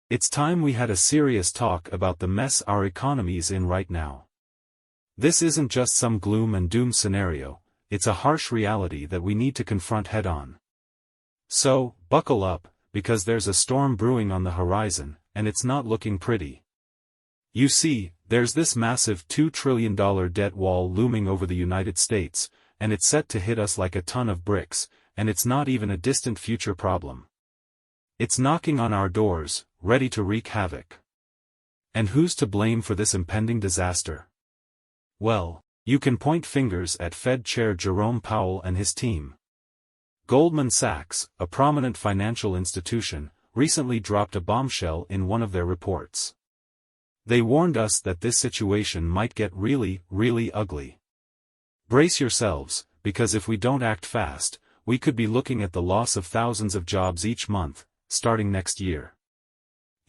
It's time we had a serious talk about the mess our economy's in right now. This isn't just some gloom and doom scenario, it's a harsh reality that we need to confront head-on. So, buckle up, because there's a storm brewing on the horizon, and it's not looking pretty. You see, there's this massive $2 trillion debt wall looming over the United States, and it's set to hit us like a ton of bricks, and it's not even a distant future problem. It's knocking on our doors, ready to wreak havoc. And who's to blame for this impending disaster? Well, you can point fingers at Fed Chair Jerome Powell and his team. Goldman Sachs, a prominent financial institution, recently dropped a bombshell in one of their reports. They warned us that this situation might get really, really ugly. Brace yourselves, because if we don't act fast, we could be looking at the loss of thousands of jobs each month, starting next year.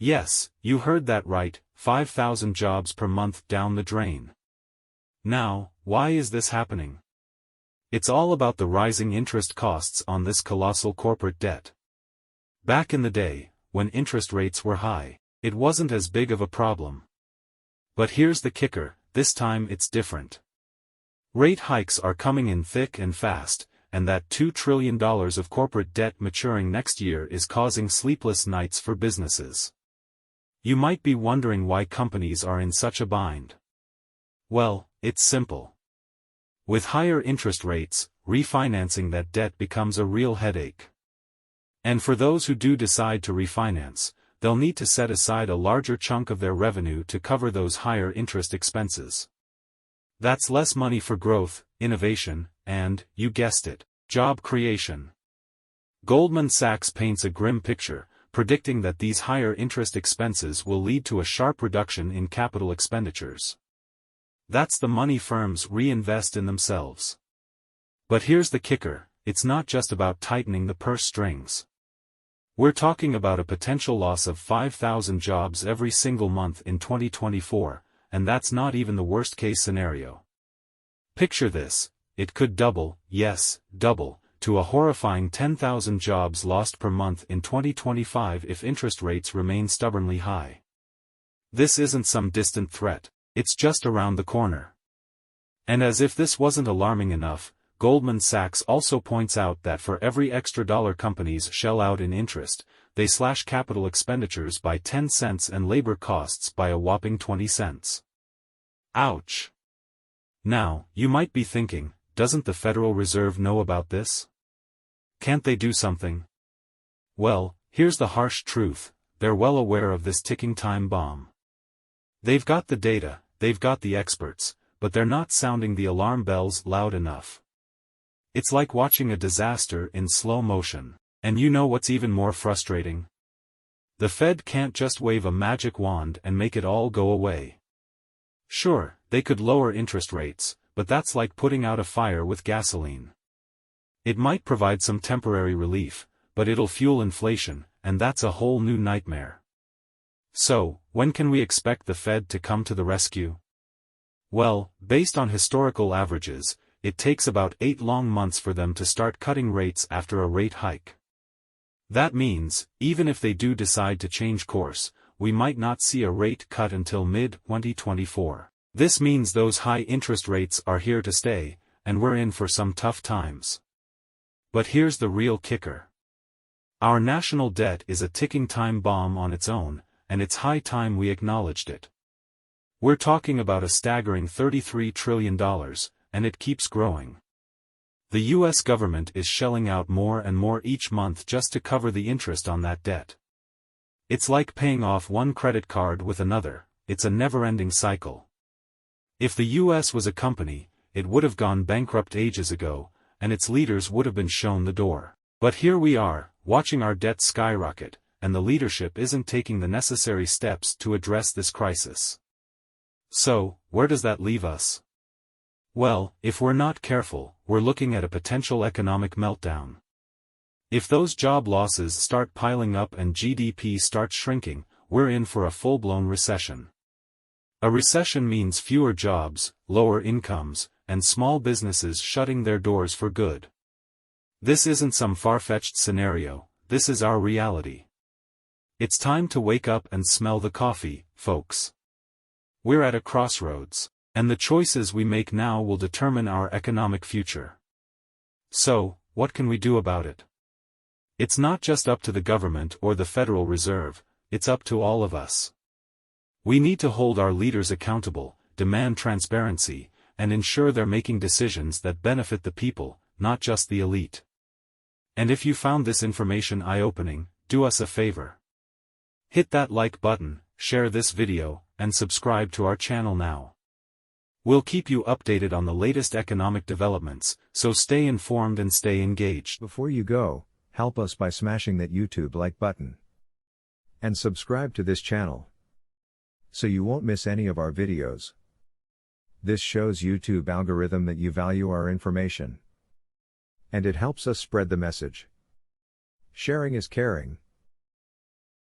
Yes, you heard that right, 5,000 jobs per month down the drain. Now, why is this happening? It's all about the rising interest costs on this colossal corporate debt. Back in the day, when interest rates were high, it wasn't as big of a problem. But here's the kicker, this time it's different. Rate hikes are coming in thick and fast, and that $2 trillion of corporate debt maturing next year is causing sleepless nights for businesses. You might be wondering why companies are in such a bind. Well, it's simple. With higher interest rates, refinancing that debt becomes a real headache. And for those who do decide to refinance, they'll need to set aside a larger chunk of their revenue to cover those higher interest expenses. That's less money for growth, innovation, and, you guessed it, job creation. Goldman Sachs paints a grim picture, predicting that these higher interest expenses will lead to a sharp reduction in capital expenditures. That's the money firms reinvest in themselves. But here's the kicker, it's not just about tightening the purse strings. We're talking about a potential loss of 5,000 jobs every single month in 2024, and that's not even the worst-case scenario. Picture this, it could double, yes, double, to a horrifying 10,000 jobs lost per month in 2025 if interest rates remain stubbornly high. This isn't some distant threat. It's just around the corner. And as if this wasn't alarming enough, Goldman Sachs also points out that for every extra dollar companies shell out in interest, they slash capital expenditures by 10 cents and labor costs by a whopping 20 cents. Ouch! Now, you might be thinking, doesn't the Federal Reserve know about this? Can't they do something? Well, here's the harsh truth, they're well aware of this ticking time bomb. They've got the data, they've got the experts, but they're not sounding the alarm bells loud enough. It's like watching a disaster in slow motion. And you know what's even more frustrating? The Fed can't just wave a magic wand and make it all go away. Sure, they could lower interest rates, but that's like putting out a fire with gasoline. It might provide some temporary relief, but it'll fuel inflation, and that's a whole new nightmare. So, when can we expect the Fed to come to the rescue? Well, based on historical averages, it takes about 8 long months for them to start cutting rates after a rate hike. That means, even if they do decide to change course, we might not see a rate cut until mid-2024. This means those high interest rates are here to stay, and we're in for some tough times. But here's the real kicker. Our national debt is a ticking time bomb on its own, and it's high time we acknowledged it. We're talking about a staggering $33 trillion, and it keeps growing. The U.S. government is shelling out more and more each month just to cover the interest on that debt. It's like paying off one credit card with another, it's a never-ending cycle. If the U.S. was a company, it would have gone bankrupt ages ago, and its leaders would have been shown the door. But here we are, watching our debt skyrocket, and the leadership isn't taking the necessary steps to address this crisis. So, where does that leave us? Well, if we're not careful, we're looking at a potential economic meltdown. If those job losses start piling up and GDP starts shrinking, we're in for a full-blown recession. A recession means fewer jobs, lower incomes, and small businesses shutting their doors for good. This isn't some far-fetched scenario, this is our reality. It's time to wake up and smell the coffee, folks. We're at a crossroads, and the choices we make now will determine our economic future. So, what can we do about it? It's not just up to the government or the Federal Reserve, it's up to all of us. We need to hold our leaders accountable, demand transparency, and ensure they're making decisions that benefit the people, not just the elite. And if you found this information eye-opening, do us a favor. Hit that like button, share this video, and subscribe to our channel now. We'll keep you updated on the latest economic developments, so stay informed and stay engaged. Before you go, help us by smashing that YouTube like button. And subscribe to this channel, so you won't miss any of our videos. This shows YouTube algorithm that you value our information. And it helps us spread the message. Sharing is caring.